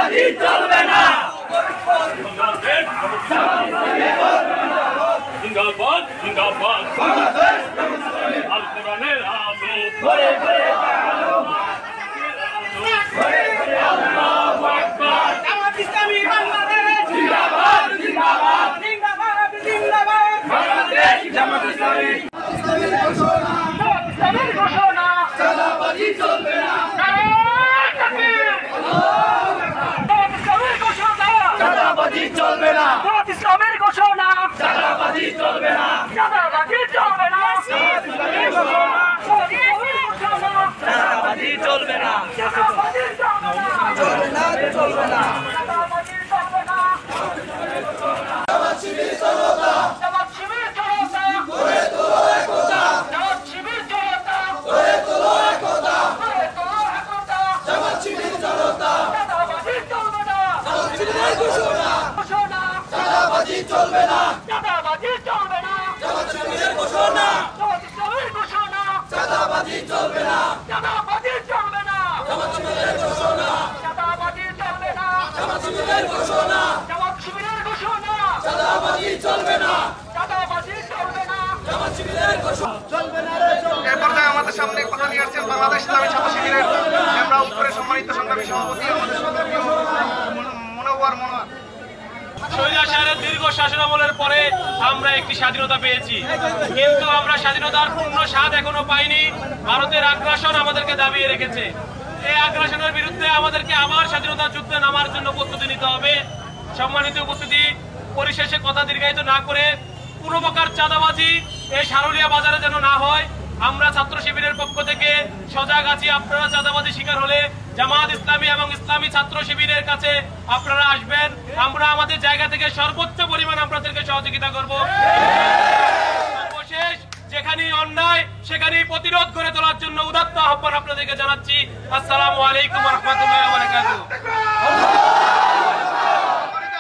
চাঁদাবাজি চলবে না। জিন্দাবাদ জিন্দাবাদ আল কোরআনের আলো ঘরে ঘরে আলো, ঘরে ঘরে আল্লাহু আকবার। জামাত ইসলামী বাংলাদেশ জিন্দাবাদ জিন্দাবাদ জিন্দাবাদ জিন্দাবাদ। বাংলাদেশ জামাত ইসলামী ইসলামের ঘোষণা, ইসলামের ঘোষণা, চাঁদাবাজি চলবে না। চাঁদাবাজি চলবে না। ইসলামের ঘোষণা, চাঁদাবাজি চলবে না। চাঁদাবাজি চলবে না। চাঁদাবাজি চলবে না। চলবে না, চলবে না। জামাত শিবির জনতা, জামাত শিবির জনতা, গড়ে তোলো একতা। জামাত শিবির জনতা, গড়ে তোলো একতা, গড়ে তোলো একতা। জামাত শিবির জনতা, চাঁদাবাজি চলবে না। জামাত শিবিরের ঘোষণা, ঘোষণা, চাঁদাবাজি চলবে না। চাঁদাবাজি চলবে না। জামাত শিবিরের ঘোষণা, জামাত ইসলামের ঘোষণা, চাঁদাবাজি চলবে না। চাঁদাবাজি চলবে না। জামাত শিবিরের ঘোষণা, চাঁদাবাজি চলবে না। জামাত শিবিরের ঘোষণা, জামাত শিবিরের ঘোষণা, চাঁদাবাজি চলবে না। চাঁদাবাজি চলবে না। জামাত শিবিরের ঘোষণা চলবে না রে চলবে। এই পর্যায়ে আমাদের সামনে কথা নিয়ে আসছেন বাংলাদেশ ইসলামী ছাত্র শিবিরের আমরা উপরে সম্মানিত সংগ্রামী সভাপতি আমাদের সদস্য মনোয়ার মনোয়ার। স্বৈরাচারের দীর্ঘ শাসনামলের পরে আমরা একটি স্বাধীনতা পেয়েছি, কিন্তু আমরা স্বাধীনতার পূর্ণ স্বাদ এখনো পাইনি। ভারতের আগ্রাসন আমাদেরকে দাবিয়ে রেখেছে। এই আগ্রাসনের বিরুদ্ধে আমাদেরকে আবার স্বাধীনতা যুদ্ধে নামার জন্য প্রস্তুতি নিতে হবে। সম্মানিত উপস্থিতি, পরিশেষে কথা দীর্ঘায়িত না করে কোনো প্রকার চাঁদাবাজি এই সারুলিয়া বাজারে যেন না হয়, আমরা ছাত্র শিবিরের পক্ষ থেকে সজাগ আছি। আপনারা চাঁদাবাজি শিকার হলে জামাত ইসলামী এবং ইসলামী ছাত্র শিবিরের কাছে আপনারা আসবেন। আমরা আমাদের জায়গা থেকে সর্বোচ্চ পরিমাণ আপনাদেরকে সহযোগিতা করব। সর্বশেষ, যেখানেই অন্যায় সেখানেই প্রতিরোধ করে তোলার জন্য উদাত্ত আহ্বান আপনাদেরকে জানাচ্ছি। আসসালামু আলাইকুম ওয়া রাহমাতুল্লাহি ওয়া বারাকাতুহু।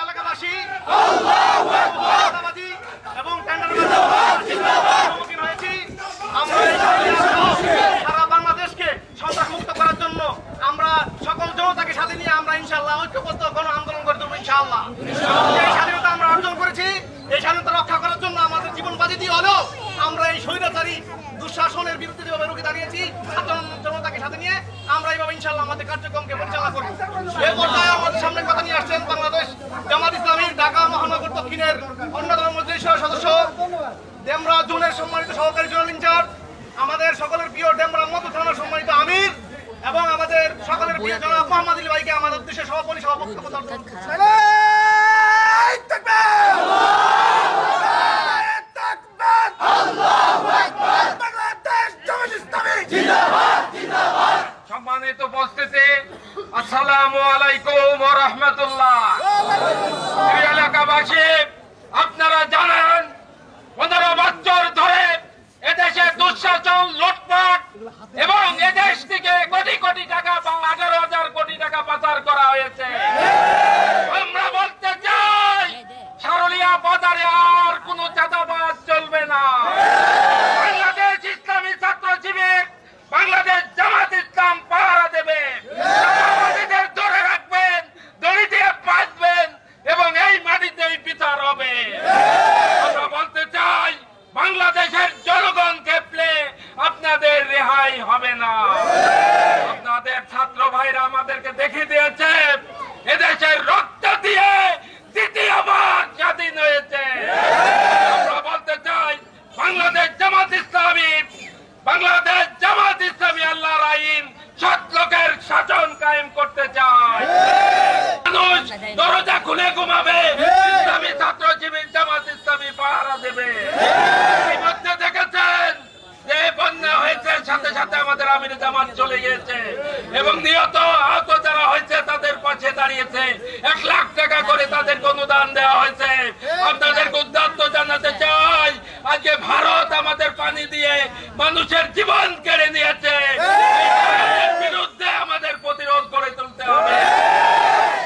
এলাকাবাসী আল্লাহু আকবার এবং সম্মুখীন হয়েছি। আমরা সারা বাংলাদেশকে সন্ত্রাস মুক্ত করার জন্য আমরা সকল জনতাকে সাথে নিয়ে আমরা ইনশাআল্লাহ ঐক্যবদ্ধ গণ আন্দোলন করে দেবো ইনশাআল্লাহ। এই স্বাধীনতা আমরা অর্জন করেছি, এই স্বাধীনতা রক্ষা করার জন্য আমাদের জীবন বাজি দিয়ে হলেও আমরা এই স্বৈরাচারী দুঃশাসনের বিরুদ্ধে যেভাবে রুখে দাঁড়িয়েছি সাধারণ জনতাকে সাথে নিয়ে আমরা এইভাবে ইনশাআল্লাহ আমাদের কার্যক্রমকে পরিচালনা করব। এই পর্যায়ে আমাদের সামনে কথা নিয়ে আসছেন বাংলাদেশ জামাত ইসলামীর ঢাকা মহানগর দক্ষিণের অন্যতম মজলিসের সদস্য ডেমরা জোনের সম্মানিত সহকারী জেনারেল ইনচার্জ, আমাদের সকলের প্রিয় ডেমরা মধু থানার সম্মানিত আমির এবং আমাদের সকলের প্রিয় জনাব মোহাম্মদ আলী ভাইকে আমাদের দেশের সভাপতি সভাপক্ষ সম্মানিত উপস্থিতি, আসসালামু আলাইকুম ওয়া রাহমাতুল্লাহ। প্রিয় এলাকাবাসী, আপনারা জানেন 15 বছর ধরে এদেশে দুঃশাসন, লুটপাট এবং এদেশ থেকে কোটি কোটি টাকা, 18,000 কোটি টাকা পাচার করা হয়েছে। আমরা বলতে চাই, সারুলিয়া বাজারে আর কোনো চাঁদাবাজ চলবে না। বাংলাদেশ ইসলামী ছাত্র শিবির, বাংলাদেশ জামাত ইসলাম পাহারা দেবে। চাঁদাবাজীদের ধরে রাখবেন, দড়ি দিয়ে বাঁধবেন এবং এই মাটিতেই বিচার হবে। আমরা বলতে চাই, বাংলাদেশের জনগণ খেপলে আপনাদের রেহাই হবে না। আপনাদের ছাত্র ভাইরা আমাদেরকে দেখিয়ে দিয়েছে এদেশের রক্ত দিয়ে দ্বিতীয়বার স্বাধীন হয়েছে। আমরা বলতে চাই, বাংলাদেশ জামাত ইসলামী, বাংলাদেশ জামাত ইসলামী আল্লাহর আইন, সৎ লোকের শাসন কায়েম করতে চায়। মানুষ দরজা খুলে ঘুমাবে, ইসলামী ছাত্র শিবির জামাত ইসলামী পাহারা দেবে। এই মধ্যে দেখেছেন যে বন্যা হয়েছে, সাথে সাথে আমাদের আমির জামাত চলে গিয়েছে এবং নিহত আহত যারা হয়েছে তাদের পাশে দাঁড়িয়েছে। 1 লাখ টাকা করে তাদের অনুদান দেওয়া হয়েছে। আপনাদের উদ্যত্ত জানাতে চাই, আজকে ভারত আমাদের পানি দিয়ে মানুষের জীবন কেড়ে নিয়েছে। এর বিরুদ্ধে আমাদের প্রতিরোধ করে তুলতে হবে।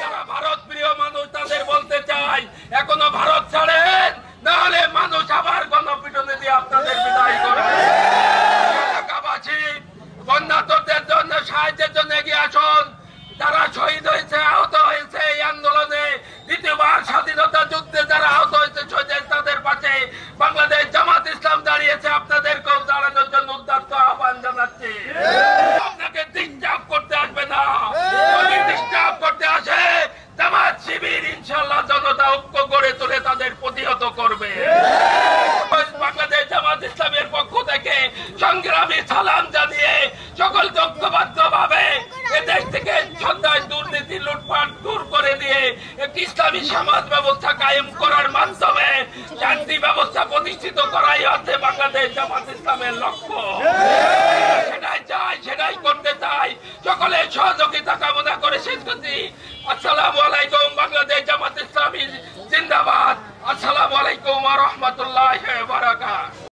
যারা ভারত প্রিয় মানুষ তাদের বলতে চাই, এখনো ভারত ছাড়েন, নাহলে মানুষ আবার গণপিটুনি দিয়ে আপনাদের বিদায় করবে। এলাকাবাসী, বন্যার্তদের জন্য সাহায্যের জন্য এগিয়ে আসুন। পরিণত করবে। বাংলাদেশ জামাত ইসলামের পক্ষ থেকে সংগ্রামী সালাম জানিয়ে সকল ঐক্যবদ্ধভাবে এদেশ থেকে সন্ত্রাস, দুর্নীতি, লুটপাট দূর করে দিয়ে একটি ইসলামী সমাজ ব্যবস্থা কায়েম করার মাধ্যমে শান্তি ব্যবস্থা প্রতিষ্ঠিত করাই হচ্ছে বাংলাদেশ জামাত ইসলামের লক্ষ্য। সেটাই চাই, সেটাই করতে চাই। সকলের সহযোগিতা কামনা করে শেষ করছি। আসসালামু আলাইকুম। বাংলাদেশ জামাত ইসলামী জিন্দাবাদ। আসসালামু আলাইকুম ওয়া রাহমাতুল্লাহি ওয়া বারাকাতুহু।